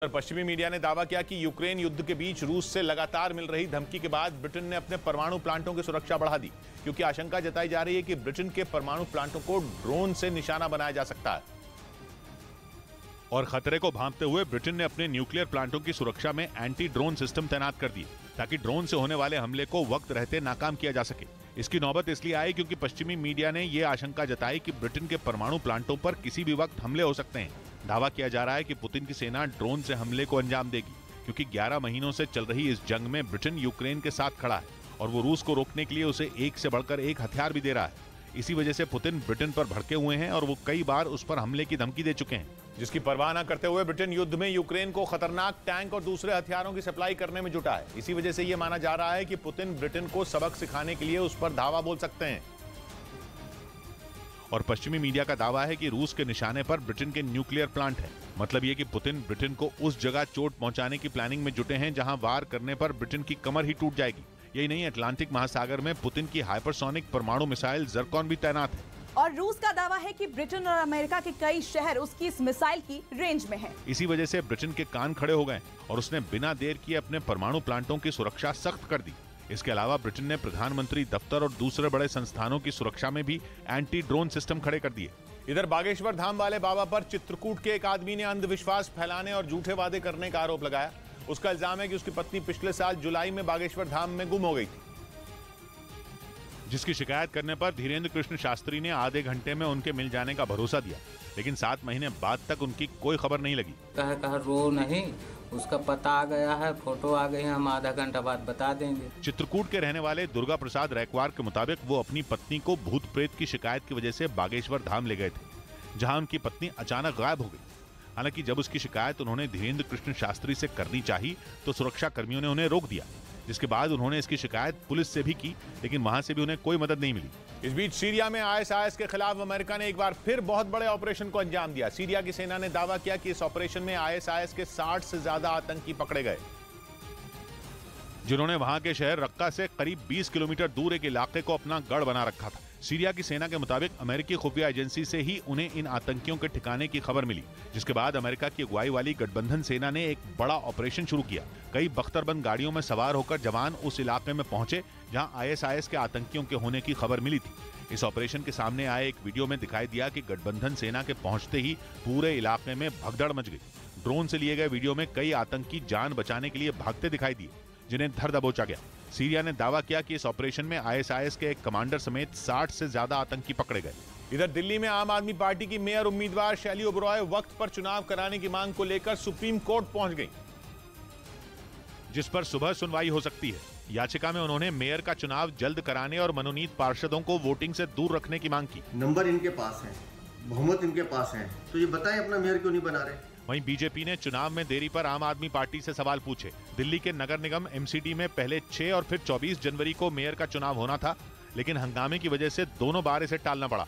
पश्चिमी मीडिया ने दावा किया कि यूक्रेन युद्ध के बीच रूस से लगातार मिल रही धमकी के बाद ब्रिटेन ने अपने परमाणु प्लांटों की सुरक्षा बढ़ा दी, क्योंकि आशंका जताई जा रही है कि ब्रिटेन के परमाणु प्लांटों को ड्रोन से निशाना बनाया जा सकता है। और खतरे को भांपते हुए ब्रिटेन ने अपने न्यूक्लियर प्लांटों की सुरक्षा में एंटी ड्रोन सिस्टम तैनात कर दिए, ताकि ड्रोन से होने वाले हमले को वक्त रहते नाकाम किया जा सके। इसकी नौबत इसलिए आई क्योंकि पश्चिमी मीडिया ने यह आशंका जताई कि ब्रिटेन के परमाणु प्लांटों पर किसी भी वक्त हमले हो सकते हैं। दावा किया जा रहा है कि पुतिन की सेना ड्रोन से हमले को अंजाम देगी, क्योंकि 11 महीनों से चल रही इस जंग में ब्रिटेन यूक्रेन के साथ खड़ा है और वो रूस को रोकने के लिए उसे एक से बढ़कर एक हथियार भी दे रहा है। इसी वजह से पुतिन ब्रिटेन पर भड़के हुए हैं और वो कई बार उस पर हमले की धमकी दे चुके हैं, जिसकी परवाह न करते हुए ब्रिटेन युद्ध में यूक्रेन को खतरनाक टैंक और दूसरे हथियारों की सप्लाई करने में जुटा है। इसी वजह से यह माना जा रहा है कि पुतिन ब्रिटेन को सबक सिखाने के लिए उस पर धावा बोल सकते हैं। और पश्चिमी मीडिया का दावा है कि रूस के निशाने पर ब्रिटेन के न्यूक्लियर प्लांट है। मतलब यह कि पुतिन ब्रिटेन को उस जगह चोट पहुंचाने की प्लानिंग में जुटे हैं जहां वार करने पर ब्रिटेन की कमर ही टूट जाएगी। यही नहीं, अटलांटिक महासागर में पुतिन की हाइपरसोनिक परमाणु मिसाइल ज़र्कॉन भी तैनात है। और रूस का दावा है कि ब्रिटेन और अमेरिका के कई शहर उसकी इस मिसाइल की रेंज में हैं। इसी वजह से ब्रिटेन के कान खड़े हो गए और उसने बिना देर किए अपने परमाणु प्लांटों की सुरक्षा सख्त कर दी। इसके अलावा ब्रिटेन ने प्रधानमंत्री दफ्तर और दूसरे बड़े संस्थानों की सुरक्षा में भी एंटी ड्रोन सिस्टम खड़े कर दिए। इधर बागेश्वर धाम वाले बाबा पर चित्रकूट के एक आदमी ने अंधविश्वास फैलाने और झूठे वादे करने का आरोप लगाया। उसका इल्जाम है कि उसकी पत्नी पिछले साल जुलाई में बागेश्वर धाम में गुम हो गई थी, जिसकी शिकायत करने पर धीरेन्द्र कृष्ण शास्त्री ने आधे घंटे में उनके मिल जाने का भरोसा दिया, लेकिन 7 महीने बाद तक उनकी कोई खबर नहीं लगी। कहा रो नहीं, उसका पता आ गया है, फोटो आ गई है, हम आधा घंटा बाद बता देंगे। चित्रकूट के रहने वाले दुर्गा प्रसाद रैकवार के मुताबिक वो अपनी पत्नी को भूत प्रेत की शिकायत की वजह से बागेश्वर धाम ले गए थे, जहां उनकी पत्नी अचानक गायब हो गई। हालांकि जब उसकी शिकायत उन्होंने धीरेन्द्र कृष्ण शास्त्री से करनी चाही तो सुरक्षा कर्मियों ने उन्हें रोक दिया, जिसके बाद उन्होंने इसकी शिकायत पुलिस से भी की, लेकिन वहां से भी उन्हें कोई मदद नहीं मिली। इस बीच सीरिया में आईएसआईएस के खिलाफ अमेरिका ने एक बार फिर बहुत बड़े ऑपरेशन को अंजाम दिया। सीरिया की सेना ने दावा किया कि इस ऑपरेशन में आईएसआईएस के 60 से ज्यादा आतंकी पकड़े गए, जिन्होंने वहां के शहर रक्का से करीब 20 किलोमीटर दूर एक इलाके को अपना गढ़ बना रखा था। सीरिया की सेना के मुताबिक अमेरिकी खुफिया एजेंसी से ही उन्हें इन आतंकियों के ठिकाने की खबर मिली, जिसके बाद अमेरिका की अगुवाई वाली गठबंधन सेना ने एक बड़ा ऑपरेशन शुरू किया। कई बख्तरबंद गाड़ियों में सवार होकर जवान उस इलाके में पहुंचे जहां आईएसआईएस के आतंकियों के होने की खबर मिली थी। इस ऑपरेशन के सामने आए एक वीडियो में दिखाई दिया कि गठबंधन सेना के पहुंचते ही पूरे इलाके में भगदड़ मच गई। ड्रोन से लिए गए वीडियो में कई आतंकी जान बचाने के लिए भागते दिखाई दिए, जिन्हें धर दबोचा गया। सीरिया ने दावा किया कि इस ऑपरेशन में आईएसआईएस के एक कमांडर समेत 60 से ज्यादा आतंकी पकड़े गए। इधर दिल्ली में आम आदमी पार्टी की मेयर उम्मीदवार शैली ओबरॉय वक्त पर चुनाव कराने की मांग को लेकर सुप्रीम कोर्ट पहुंच गई, जिस पर सुबह सुनवाई हो सकती है। याचिका में उन्होंने मेयर का चुनाव जल्द कराने और मनोनीत पार्षदों को वोटिंग से दूर रखने की मांग की। नंबर इनके पास है, बहुमत इनके पास है, तो ये बताएं अपना मेयर क्यों नहीं बना रहे। वहीं बीजेपी ने चुनाव में देरी पर आम आदमी पार्टी से सवाल पूछे। दिल्ली के नगर निगम एमसीडी में पहले 6 और फिर 24 जनवरी को मेयर का चुनाव होना था, लेकिन हंगामे की वजह से दोनों बार इसे टालना पड़ा।